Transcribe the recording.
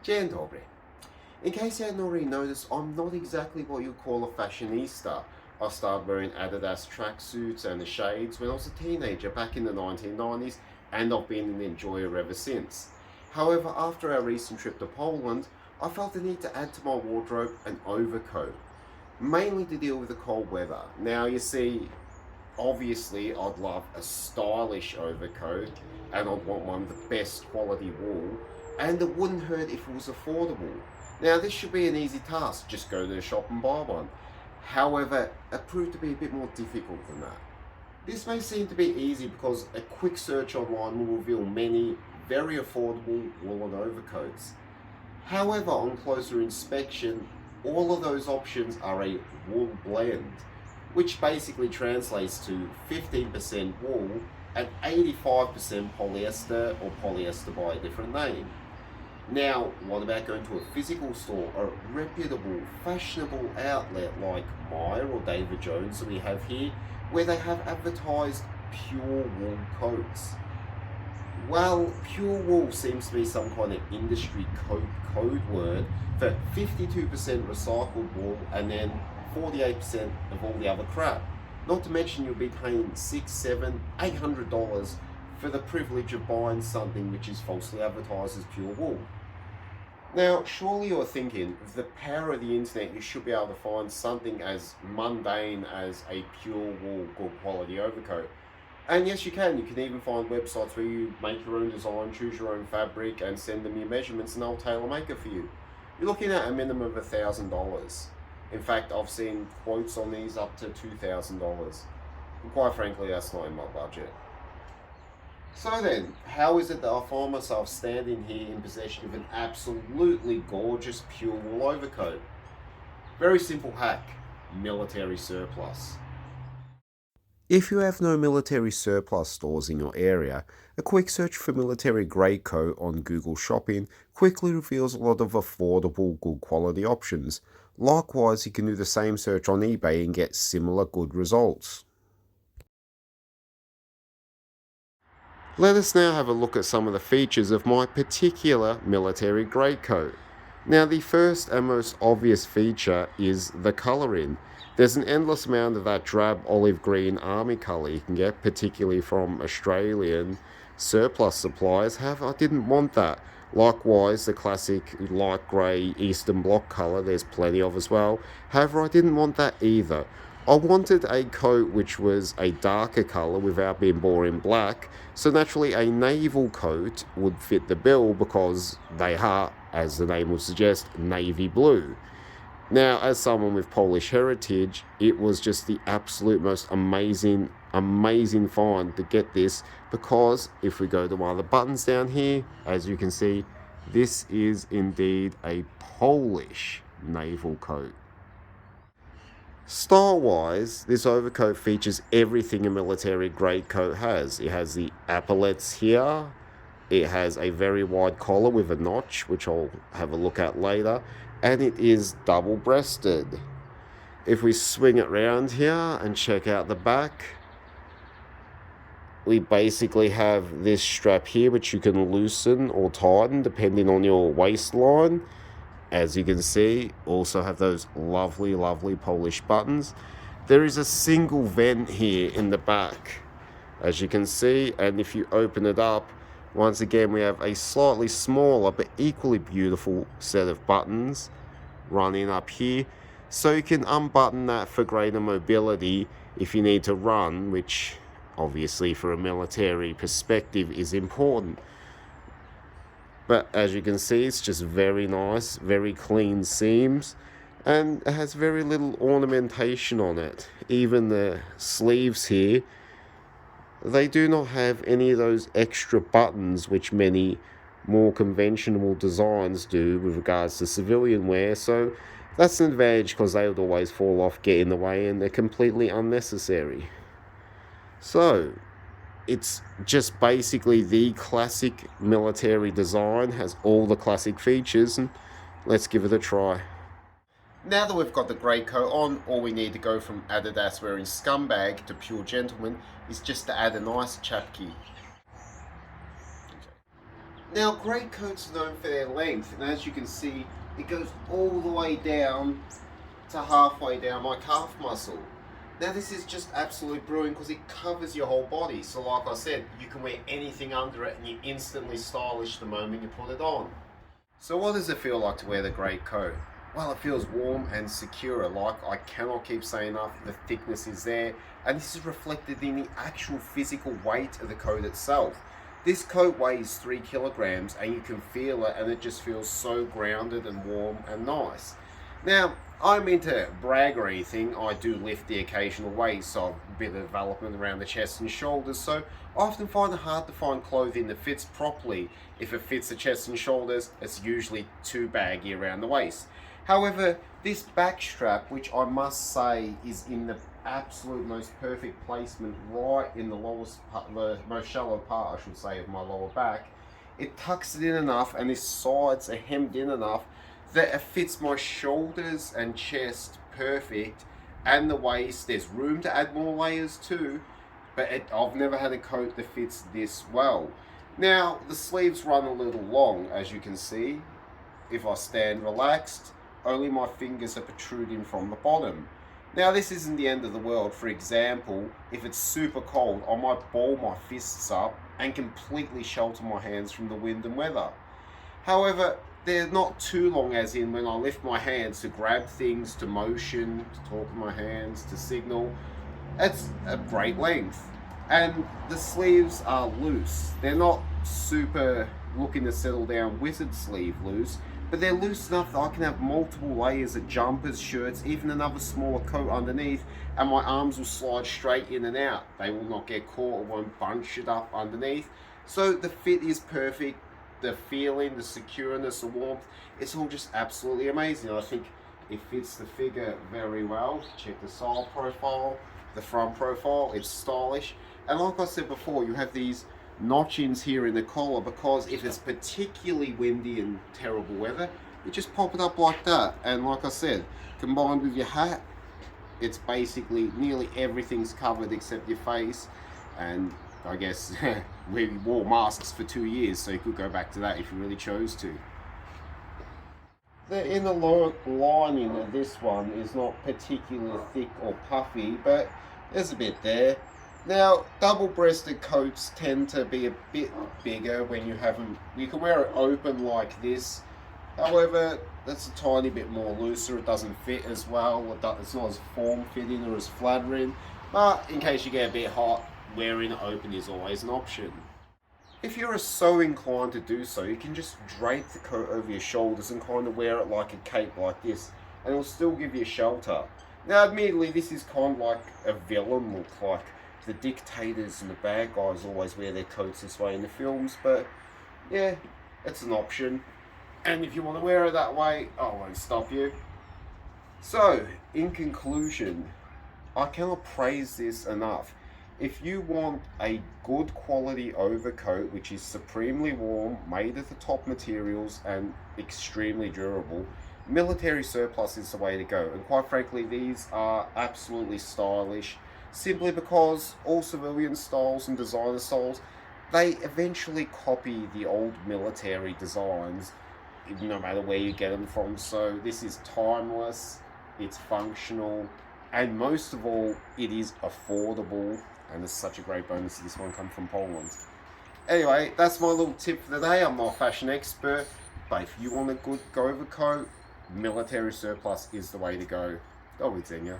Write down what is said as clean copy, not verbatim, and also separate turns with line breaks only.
Dzień dobry. In case you hadn't already noticed, I'm not exactly what you call a fashionista. I started wearing Adidas tracksuits and the shades when I was a teenager back in the 1990s, and I've been an enjoyer ever since. However, after our recent trip to Poland, I felt the need to add to my wardrobe an overcoat, mainly to deal with the cold weather. Now, you see, obviously, I'd love a stylish overcoat, and I'd want one of the best quality wool, and it wouldn't hurt if it was affordable. Now, this should be an easy task, just go to the shop and buy one. However, it proved to be a bit more difficult than that. This may seem to be easy because a quick search online will reveal many very affordable woolen overcoats. However, on closer inspection, all of those options are a wool blend, which basically translates to 15% wool and 85% polyester, or polyester by a different name. Now, what about going to a physical store, a reputable, fashionable outlet like Myer or David Jones that we have here, where they have advertised pure wool coats? Well, pure wool seems to be some kind of industry code word for 52% recycled wool and then 48% of all the other crap. Not to mention you'll be paying $600, $700, $800 for the privilege of buying something which is falsely advertised as pure wool. Now, surely you're thinking, with the power of the internet, you should be able to find something as mundane as a pure wool, good quality overcoat. And yes, you can. You can even find websites where you make your own design, choose your own fabric, and send them your measurements, and they'll tailor make it for you. You're looking at a minimum of $1,000. In fact, I've seen quotes on these up to $2,000. And quite frankly, that's not in my budget. So then, how is it that I find myself standing here in possession of an absolutely gorgeous pure wool overcoat? Very simple hack: military surplus. If you have no military surplus stores in your area, a quick search for military Greatcoat on Google Shopping quickly reveals a lot of affordable, good quality options. Likewise, you can do the same search on eBay and get similar good results. Let us now have a look at some of the features of my particular military greatcoat. Now, the first and most obvious feature is the colouring. There's an endless amount of that drab olive green army colour you can get, particularly from Australian surplus suppliers. However, I didn't want that. Likewise, the classic light grey Eastern Bloc colour, there's plenty of as well. However, I didn't want that either. I wanted a coat which was a darker colour without being boring black, so naturally a naval coat would fit the bill because they are, as the name would suggest, navy blue. Now, as someone with Polish heritage, it was just the absolute most amazing find to get this, because if we go to one of the buttons down here, as you can see, this is indeed a Polish naval coat. Style-wise, this overcoat features everything a military greatcoat has. It has the epaulets here. It has a very wide collar with a notch, which I'll have a look at later. And it is double-breasted. If we swing it around here and check out the back, we basically have this strap here, which you can loosen or tighten depending on your waistline. As you can see, also have those lovely Polish buttons. There is a single vent here in the back, as you can see, and if you open it up, once again we have a slightly smaller but equally beautiful set of buttons running up here, so you can unbutton that for greater mobility if you need to run, which obviously for a military perspective is important. But as you can see, it's just very nice, very clean seams, and it has very little ornamentation on it. Even the sleeves here, they do not have any of those extra buttons which many more conventional designs do with regards to civilian wear, so that's an advantage because they would always fall off, get in the way, and they're completely unnecessary. So, it's just basically the classic military design, has all the classic features, and let's give it a try. Now that we've got the greatcoat on, all we need to go from Adidas wearing scumbag to pure gentleman is just to add a nice chap key. Now, greatcoats are known for their length, and as you can see, it goes all the way down to halfway down my calf muscle. Now, this is just absolutely brilliant because it covers your whole body. So like I said, you can wear anything under it and you're instantly stylish the moment you put it on. So what does it feel like to wear the greatcoat? Well, it feels warm and secure. Like, I cannot keep saying enough, the thickness is there, and this is reflected in the actual physical weight of the coat itself. This coat weighs 3 kilograms and you can feel it, and it just feels so grounded and warm and nice. Now, I'm into brag or anything. I do lift the occasional weight, so a bit of development around the chest and shoulders, so I often find it hard to find clothing that fits properly. If it fits the chest and shoulders, it's usually too baggy around the waist. However, this back strap, which I must say is in the absolute most perfect placement, right in the lowest part, the most shallow part, I should say, of my lower back, it tucks it in enough, and these sides are hemmed in enough that it fits my shoulders and chest perfect, and the waist. There's room to add more layers too, but I've never had a coat that fits this well. Now, the sleeves run a little long, as you can see. If I stand relaxed, only my fingers are protruding from the bottom. Now, this isn't the end of the world. For example, if it's super cold, I might ball my fists up and completely shelter my hands from the wind and weather. However, they're not too long, as in when I lift my hands to grab things, to motion, to talk with my hands, to signal. It's a great length. And the sleeves are loose. They're not super looking to settle down wizard sleeve loose, but they're loose enough that I can have multiple layers of jumpers, shirts, even another smaller coat underneath, and my arms will slide straight in and out. They will not get caught or won't bunch it up underneath. So the fit is perfect. The feeling, the secureness, the warmth, it's all just absolutely amazing. I think it fits the figure very well. Check the side profile, the front profile, it's stylish. And like I said before, you have these notchings here in the collar, because if it's particularly windy and terrible weather, you just pop it up like that. And like I said, combined with your hat, it's basically nearly everything's covered except your face. And I guess we wore masks for 2 years, so you could go back to that if you really chose to. The inner lining of this one is not particularly thick or puffy, but there's a bit there. Now, double-breasted coats tend to be a bit bigger when you have them. You can wear it open like this. However, that's a tiny bit more looser. It doesn't fit as well. It's not as form-fitting or as flattering. But in case you get a bit hot, wearing it open is always an option. If you're so inclined to do so, you can just drape the coat over your shoulders and kind of wear it like a cape like this, and it'll still give you shelter. Now, admittedly, this is kind of like a villain look, like the dictators and the bad guys always wear their coats this way in the films, but yeah, it's an option. And if you want to wear it that way, I won't stop you. So, in conclusion, I cannot praise this enough. If you want a good quality overcoat which is supremely warm, made of the top materials and extremely durable, military surplus is the way to go. And quite frankly, these are absolutely stylish, simply because all civilian styles and designer styles, they eventually copy the old military designs, no matter where you get them from. So this is timeless, it's functional, and most of all, it is affordable. And it's such a great bonus this one comes from Poland. Anyway, that's my little tip for the day. I'm not a fashion expert, but if you want a good overcoat, military surplus is the way to go. Do widzenia.